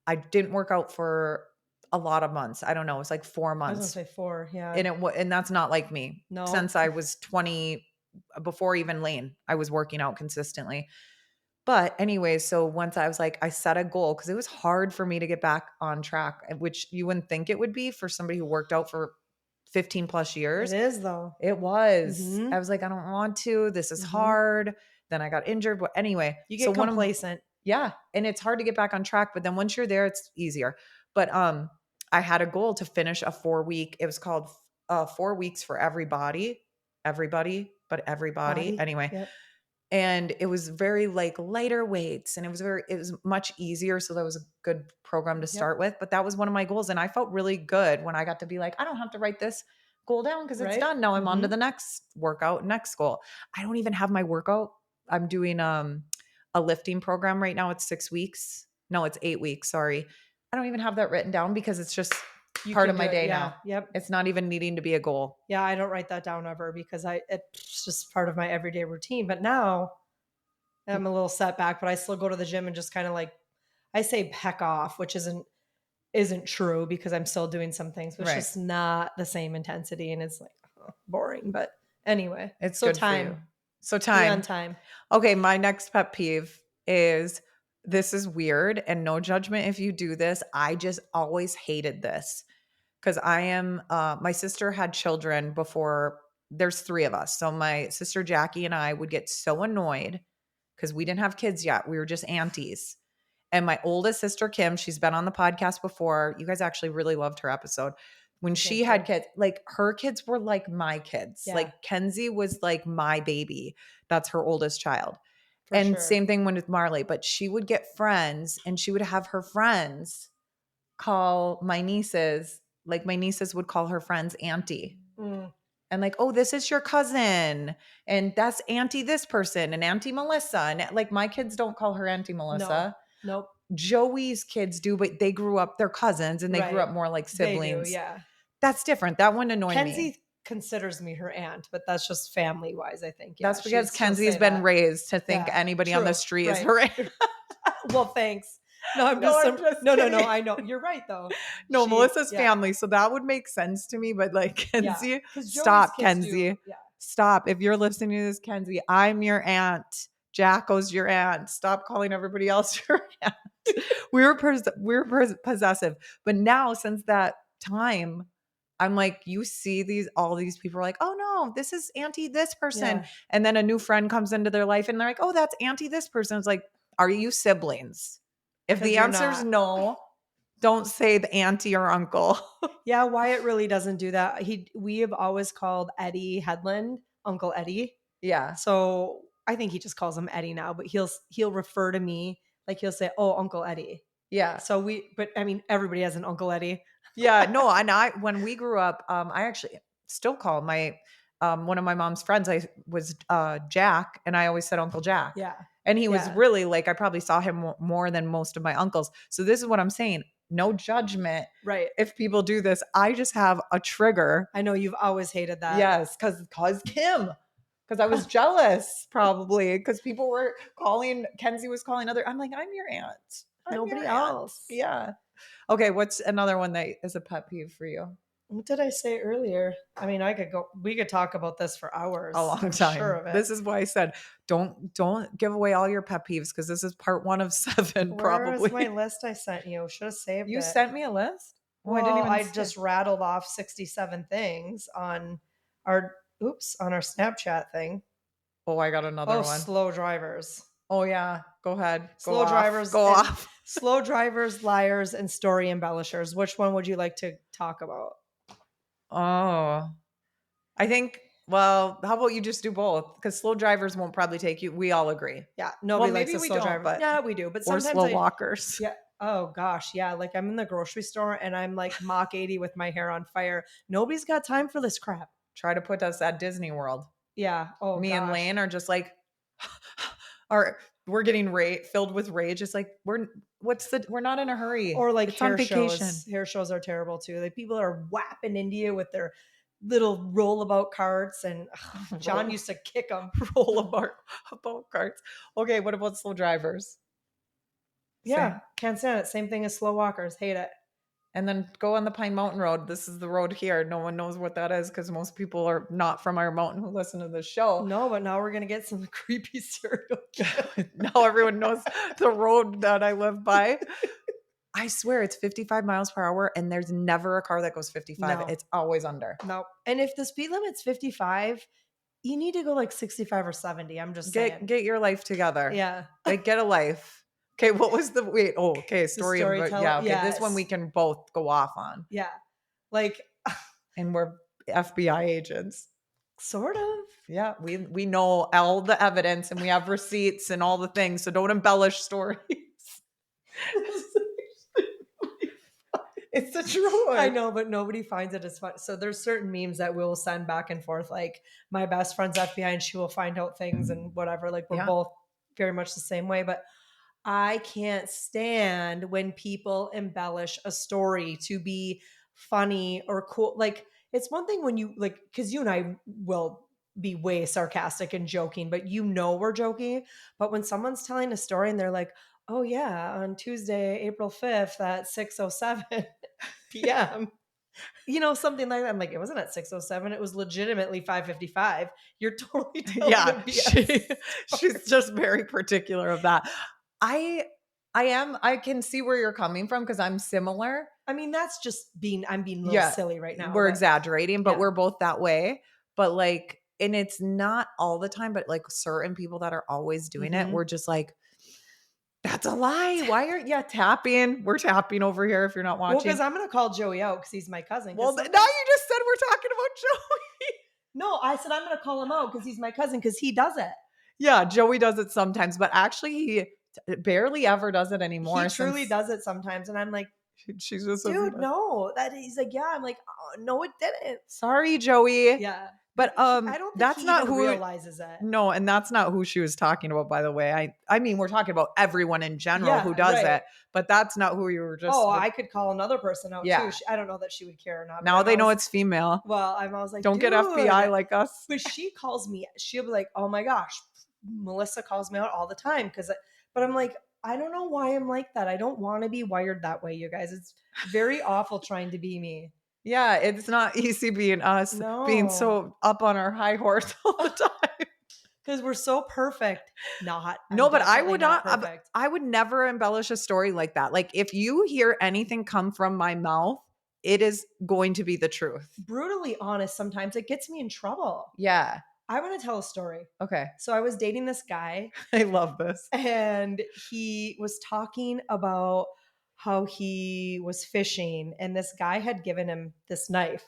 I didn't work out for a lot of months. I don't know. It was like 4 I was months. gonna say 4. Yeah. And that's not like me. No. Since I was 20, before even Lane, I was working out consistently. But anyway, so once I was like, I set a goal because it was hard for me to get back on track, which you wouldn't think it would be for somebody who worked out for 15 plus years. It is though. It was. Mhm. I was like, I don't want to. This is Mhm. hard. Then I got injured. But anyway, You get complacent. yeah. And it's hard to get back on track. But then once you're there, it's easier. But I had a goal to finish a 4-week. It was called 4 weeks for everybody. Everybody, but everybody. Body. Anyway. Yep. And it was very like lighter weights and it was much easier. So that was a good program to start with. But that was one of my goals. And I felt really good when I got to be like, I don't have to write this goal down because it's done. Now I'm on to the next workout, next goal. I don't even have my workout. I'm doing a lifting program right now. It's 6 weeks. No, it's 8 weeks. Sorry. I don't even have that written down because it's just part of my day now. Yep. It's not even needing to be a goal. Yeah, I don't write that down ever because it's just part of my everyday routine. But now I'm a little setback, but I still go to the gym and just kind of like, I say peck off, which isn't true because I'm still doing some things, but it's just not the same intensity and it's like boring. But anyway, it's so good time. for you. So time. Be on time. Okay, my next pet peeve is, this is weird and no judgment if you do this. I just always hated this because my sister had children before. There's 3 of us. So my sister Jackie and I would get so annoyed because we didn't have kids yet. We were just aunties. And my oldest sister, Kim, she's been on the podcast before. You guys actually really loved her episode. When she had kids, like her kids were like my kids. Yeah. Like Kenzie was like my baby. That's her oldest child. For and sure. same thing with Marley. But she would get friends and she would have her friends call my nieces, like my nieces would call her friends auntie. And like, oh, this is your cousin. And that's auntie this person and auntie Melissa. And like my kids don't call her auntie Melissa. Nope. Joey's kids do, but they grew up, they're cousins and they grew up more like siblings. They do, yeah. That's different. That one annoyed me. Kenzie considers me her aunt, but that's just family wise, I think. Yeah, that's because Kenzie's been raised to think anybody on the street is her aunt. Well, thanks. No, I'm just no. I know you're right though. No, Melissa's family, so that would make sense to me. But like Kenzie, stop, Kenzie. Stop. If you're listening to this, Kenzie, I'm your aunt. Jacko's your aunt. Stop calling everybody else your aunt. we were possessive, but now since that time, I'm like, you see all these people are like, oh no, this is auntie this person, and then a new friend comes into their life, and they're like, oh, that's auntie this person. It's like, are you siblings? If the answer is no, don't say the auntie or uncle. Yeah, Wyatt really doesn't do that. We have always called Eddie Headland Uncle Eddie. Yeah. So I think he just calls him Eddie now, but he'll refer to me like he'll say, "Oh, Uncle Eddie." Yeah. So but I mean, everybody has an Uncle Eddie. Yeah. No, and when we grew up, I actually still call my one of my mom's friends. I was Jack, and I always said Uncle Jack. Yeah. And he was really like, I probably saw him more than most of my uncles. So this is what I'm saying. No judgment. Right. If people do this, I just have a trigger. I know you've always hated that. Yes. Cause Kim. Because I was jealous probably. Because people were Kenzie was calling I'm like, I'm your aunt. Nobody else. Yeah. Okay. What's another one that is a pet peeve for you? What did I say earlier? I mean, we could talk about this for hours. A long time. Sure of it. This is why I said, don't give away all your pet peeves because this is part 1 of 7 probably. Where's my list I sent you? Should have saved it. You sent me a list? Well, I just rattled off 67 things on our Snapchat thing. Oh, I got another one. Slow drivers. Oh yeah. Go ahead. Slow drivers. Go off. Slow drivers, liars, and story embellishers. Which one would you like to talk about? Oh, I think, how about you just do both? Because slow drivers won't probably take you. We all agree. Yeah. Nobody likes a slow driver. But, yeah, we do. But or sometimes slow walkers. Yeah. Oh gosh. Yeah. Like I'm in the grocery store and I'm like Mach 80 with my hair on fire. Nobody's got time for this crap. Try to put us at Disney World. Yeah. Oh, Me and gosh. Lane are just like, we're getting filled with rage. It's like, we're not in a hurry. Or like it's on vacation. Hair shows are terrible too. Like people are whapping India with their little rollabout carts, and John used to kick them. Rollabout carts. Okay, what about slow drivers? Yeah, can't stand it. Same thing as slow walkers. Hate it. And then go on the Pine Mountain Road. This is the road here. No one knows what that is because most people are not from our mountain who listen to the show. No, but now we're going to get some creepy serial killers. Now everyone knows the road that I live by. I swear it's 55 miles per hour and there's never a car that goes 55. No. It's always under. No. And if the speed limit's 55, you need to go like 65 or 70. I'm just saying. Get your life together. Yeah. Like get a life. Okay, what was the wait? Oh, okay, story of yeah. Okay, this one we can both go off on. Yeah, like, and we're FBI agents, sort of. Yeah, we know all the evidence and we have receipts and all the things. So don't embellish stories. It's the truth. I know, but nobody finds it as fun. So there's certain memes that we'll send back and forth. Like my best friend's FBI, and she will find out things and whatever. Like we're both very much the same way, but I can't stand when people embellish a story to be funny or cool. Like it's one thing when you like, because you and I will be way sarcastic and joking, but we're joking. But when someone's telling a story and they're like, oh yeah, on Tuesday, April 5th at 6:07 p.m. Something like that. I'm like, it wasn't at 6:07. It was legitimately 5:55. You're totally she's just very particular of that. I can see where you're coming from because I'm similar. I mean, that's just I'm being a little silly right now. We're exaggerating, but we're both that way. But like, and it's not all the time, but like certain people that are always doing it, we're just like, that's a lie. Why are you tapping? We're tapping over here if you're not watching. Well, because I'm going to call Joey out because he's my cousin. Well, now you just said we're talking about Joey. No, I said I'm going to call him out because he's my cousin because he does it. Yeah, Joey does it sometimes, but actually he barely ever does it anymore. He truly does it sometimes. And I'm like, she's just dude, no. He's like, yeah. I'm like, oh, no, it didn't. Sorry, Joey. Yeah. But I don't think that's he not even who realizes that. No, and that's not who she was talking about, by the way. I mean, we're talking about everyone in general who does it, but that's not who you were just. Oh, I could call another person out too. I don't know that she would care or not. Now they know it's female. Well, I was like, don't get FBI like us. But she calls me. She'll be like, oh my gosh, Melissa calls me out all the time but I'm like, I don't know why I'm like that. I don't want to be wired that way, you guys. It's very awful trying to be me. Yeah, it's not easy being us, being so up on our high horse all the time. Because we're so perfect. But I would not. I would never embellish a story like that. Like if you hear anything come from my mouth, it is going to be the truth. Brutally honest. Sometimes it gets me in trouble. Yeah. I want to tell a story. Okay. So I was dating this guy. I love this. And he was talking about how he was fishing and this guy had given him this knife.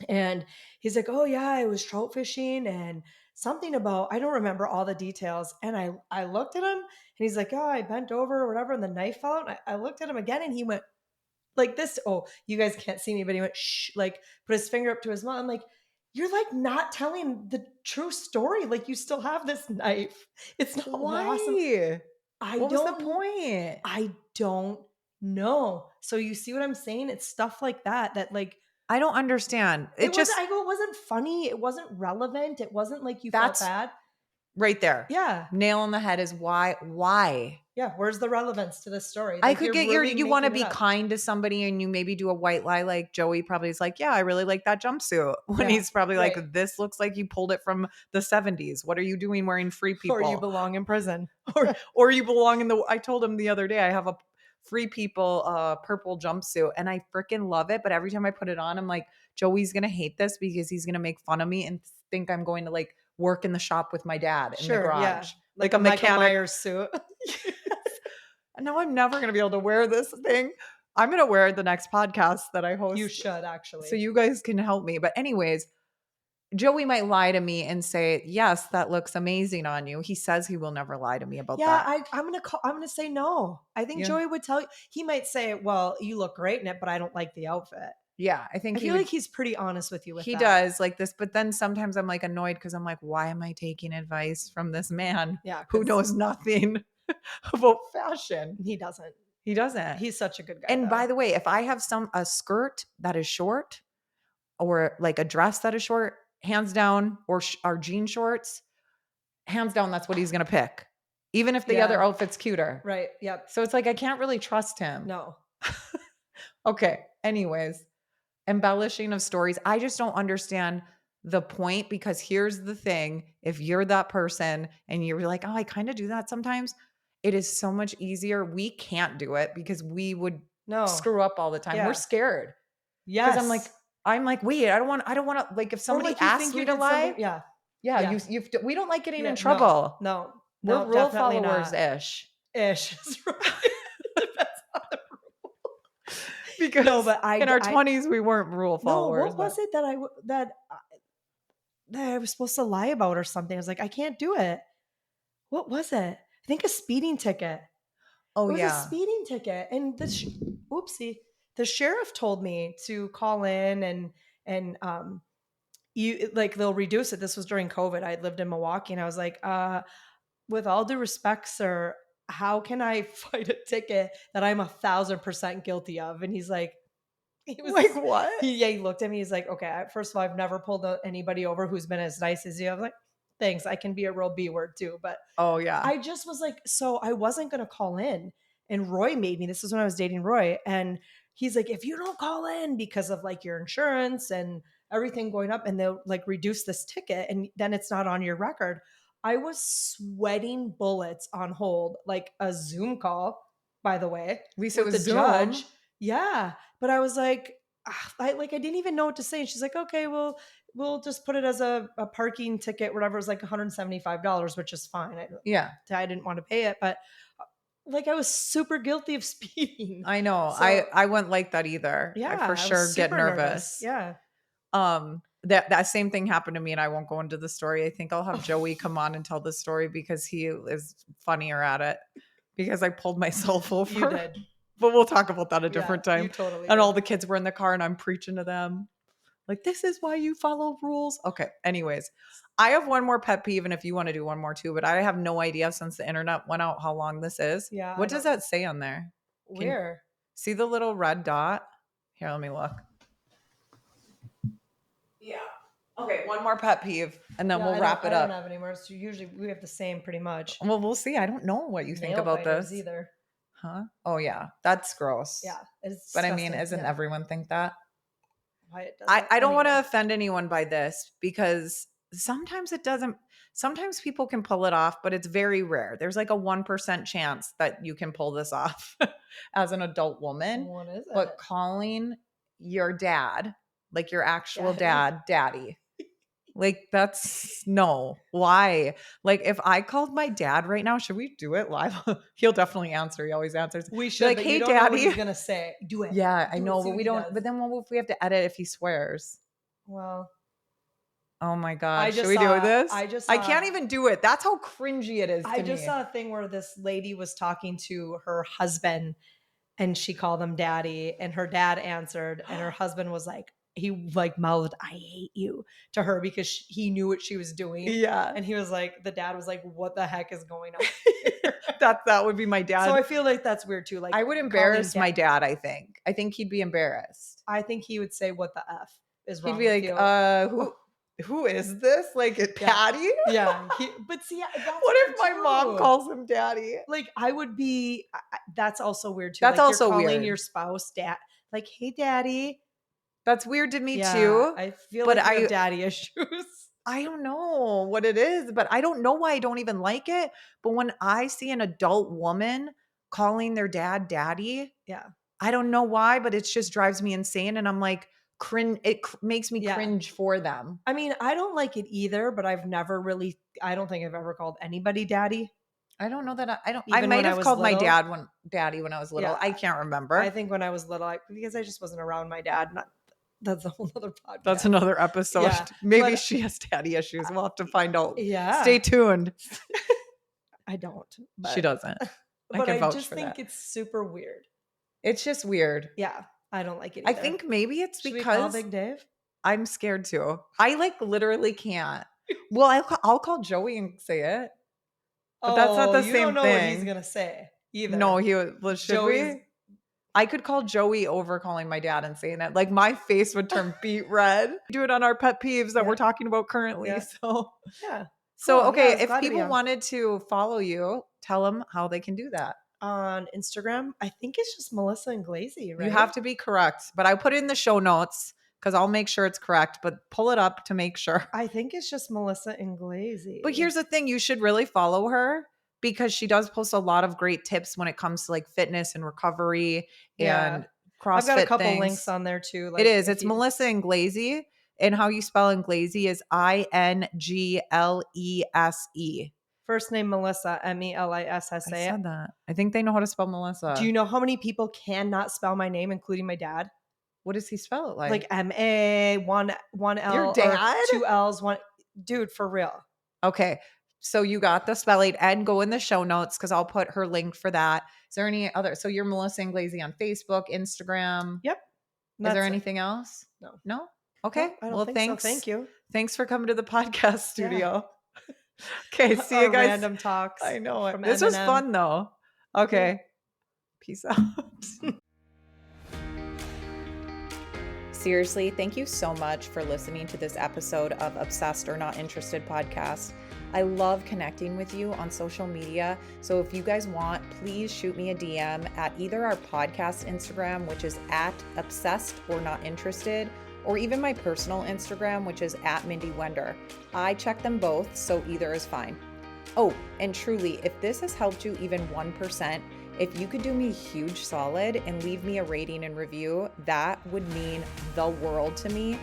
And he's like, oh yeah, I was trout fishing and something about, I don't remember all the details. And I looked at him and he's like, oh, I bent over or whatever. And the knife fell out. And I looked at him again and he went like this. Oh, you guys can't see me, but he went, shh, like put his finger up to his mouth. I'm like, you're like not telling the true story. Like you still have this knife. It's not awesome. What was the point? I don't know. So you see what I'm saying? It's stuff like that like, I don't understand. It wasn't funny. It wasn't relevant. It wasn't like you felt bad. Right there. Yeah. Nail on the head is why? Yeah. Where's the relevance to this story? Like, I could get you want to be kind to somebody and you maybe do a white lie. Like Joey probably is like, yeah, I really like that jumpsuit. When he's probably like, this looks like you pulled it from the 70s. What are you doing wearing Free People? Or you belong in prison. or you belong in I told him the other day, I have a Free People purple jumpsuit and I freaking love it. But every time I put it on, I'm like, Joey's going to hate this because he's going to make fun of me and think I'm going to like work in the shop with my dad in the garage. Yeah. Like a mechanic Myers suit. And now I'm never going to be able to wear this thing. I'm going to wear it the next podcast that I host. You should actually. So you guys can help me. But anyways, Joey might lie to me and say, yes, that looks amazing on you. He says he will never lie to me about that. Yeah, I'm going to say no. I think Joey would tell you. He might say, well, you look great in it, but I don't like the outfit. Yeah. I think I feel like he's pretty honest with you with he that. does like this, but then sometimes I'm like annoyed because I'm like, why am I taking advice from this man Yeah. who 'cause knows nothing about fashion? he doesn't. He doesn't. He's such a good guy. And though. by the way, if I have a skirt that is short or like a dress that is short, hands down, or our jean shorts, hands down, that's what he's going to pick. Even if the other outfit's cuter. Right. Yep. So it's like, I can't really trust him. No. Okay. Anyways, embellishing of stories. I just don't understand the point, because here's the thing. If you're that person and you're like, oh, I kind of do that sometimes, it is so much easier. We can't do it because we would screw up all the time. Yeah. We're scared. Yes. Because I'm like, wait, I don't want to, like, if somebody asks me to lie, yeah. we don't like getting in trouble. No. We're rule followers ish. Ish. Depends on the rule. Because in our 20s, we weren't rule followers. No, what was it that I was supposed to lie about or something? I was like, I can't do it. What was it? I think a speeding ticket. Oh, it was a speeding ticket. And the sheriff told me to call in and they'll reduce it. This was during COVID. I lived in Milwaukee and I was like, with all due respect, sir, how can I fight a ticket that I'm 1,000% guilty of? And he's like, he was like, what? He looked at me. He's like, okay, first of all, I've never pulled anybody over who's been as nice as you. I was like, thanks. I can be a real B word too. But oh yeah, I just was like, so I wasn't going to call in. And Roy made me, this is when I was dating Roy. And he's like, if you don't call in because of like your insurance and everything going up and they'll like reduce this ticket and then it's not on your record. I was sweating bullets on hold, like a Zoom call, by the way. At least it was the Zoom. Judge. Yeah. But I was like, I didn't even know what to say. And she's like, okay, well, we'll just put it as a parking ticket, whatever. It was like $175, which is fine. I didn't want to pay it, but like I was super guilty of speeding. I know. So, I wouldn't like that either. Yeah. I for sure get nervous. Yeah. That same thing happened to me, and I won't go into the story. I think I'll have Joey come on and tell the story because he is funnier at it, because I pulled myself over. You did. But we'll talk about that a different time. You totally and did. All the kids were in the car and I'm preaching to them. Like, this is why you follow rules. Okay. Anyways, I have one more pet peeve, and if you want to do one more too, but I have no idea since the internet went out how long this is. Yeah. What does that say on there? Where? See the little red dot? Here, let me look. Yeah. Okay, one more pet peeve, and then we'll wrap it up. I don't have any more. So usually we have the same pretty much. Well, we'll see. I don't know what you think about this either. Huh? Oh yeah, that's gross. Yeah, it's but I mean, isn't everyone think that? I don't want to offend anyone by this, because sometimes it doesn't. Sometimes people can pull it off, but it's very rare. There's like a 1% chance that you can pull this off as an adult woman. What is it? But calling your dad, like your actual dad, daddy. Like, that's no. Why? Like, if I called my dad right now, should we do it live? He'll definitely answer. He always answers. We should. Like, but hey, you don't daddy. know what he's gonna say. Do it. Yeah, I Do know, it, but we don't. does. But then what if we have to edit if he swears? Well, oh my god, should we do this? I can't even do it. That's how cringy it is. I just saw a thing where this lady was talking to her husband, and she called him daddy, and her dad answered, and her husband was like, he like mouthed, "I hate you" to her because he knew what she was doing. Yeah. And he was like, the dad was like, what the heck is going on here? that would be my dad. So I feel like that's weird too. Like, I would embarrass my dad. I think he'd be embarrassed. I think he would say, what the F is wrong? He'd be like, who is this? Like, Patty? Yeah. But see, what if my mom calls him daddy? Like, I would be, that's also weird too. That's like, also you're calling weird. Your spouse dad, like, hey daddy. That's weird to me too. I feel like I have daddy issues. I don't know what it is, but I don't know why I don't even like it. But when I see an adult woman calling their dad daddy, I don't know why, but it just drives me insane. And I'm like, cringe. It makes me cringe for them. I mean, I don't like it either, but I don't think I've ever called anybody daddy. I don't know that I might have called my dad daddy when I was little. I can't remember. I think when I was little, because I just wasn't around my dad. That's a whole other podcast. That's another episode. Yeah, maybe she has daddy issues. We'll have to find out. Yeah. Stay tuned. I don't. She doesn't. But I just think it's super weird. It's just weird. Yeah. I don't like it I either. think maybe it's Should we call because Big Dave? I'm scared too. I like literally can't. Well, I'll call Joey and say it, but that's not the you same don't know what he's thing. gonna say either. No, well, should Joey's- we? I could call Joey over calling my dad and saying it. Like my face would turn beet red. Do it on our pet peeves that we're talking about currently. Yeah. So Yeah. So, Cool. okay, Yeah, I was if glad to be people on. wanted to follow you, tell them how they can do that. On Instagram, I think it's just Melissa Inglese, right? You have to be correct, but I put it in the show notes because I'll make sure it's correct, but pull it up to make sure. I think it's just Melissa Inglese. But here's the thing, you should really follow her because she does post a lot of great tips when it comes to like fitness and recovery and CrossFit I've got a couple things. links on there too. It is. It's Melissa Inglese, and how you spell Inglese is Inglese. First name Melissa, Melissa. I said that. I think they know how to spell Melissa. Do you know how many people cannot spell my name, including my dad? What does he spell it like? Like M-A, one L, Your or dad? 2 L's, one. Dude, for real. Okay. So you got the spelling, and go in the show notes because I'll put her link for that. Is there any other? So you're Melissa Inglese on Facebook, Instagram. Yep. Is there anything else? No. No? Okay. No, I don't well, think thanks. So. Thank you. Thanks for coming to the podcast studio. Okay. See you guys. Random talks. I know it. from This was Eminem. fun though. Okay. Peace out. Seriously, thank you so much for listening to this episode of Obsessed or Not Interested podcast. I love connecting with you on social media. So if you guys want, please shoot me a DM at either our podcast Instagram, which is at Obsessed or Not Interested, or even my personal Instagram, which is at Mindy Wender. I check them both, so either is fine. Oh, and truly, if this has helped you even 1%, if you could do me a huge solid and leave me a rating and review, that would mean the world to me.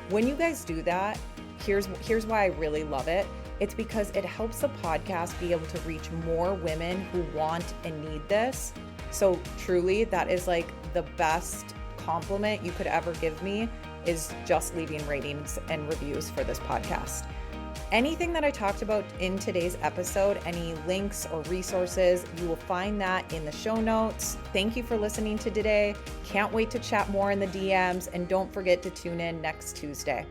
When you guys do that, here's why I really love it. It's because it helps the podcast be able to reach more women who want and need this. So truly, that is like the best compliment you could ever give me, is just leaving ratings and reviews for this podcast. Anything that I talked about in today's episode, any links or resources, you will find that in the show notes. Thank you for listening to today. Can't wait to chat more in the DMs, and don't forget to tune in next Tuesday.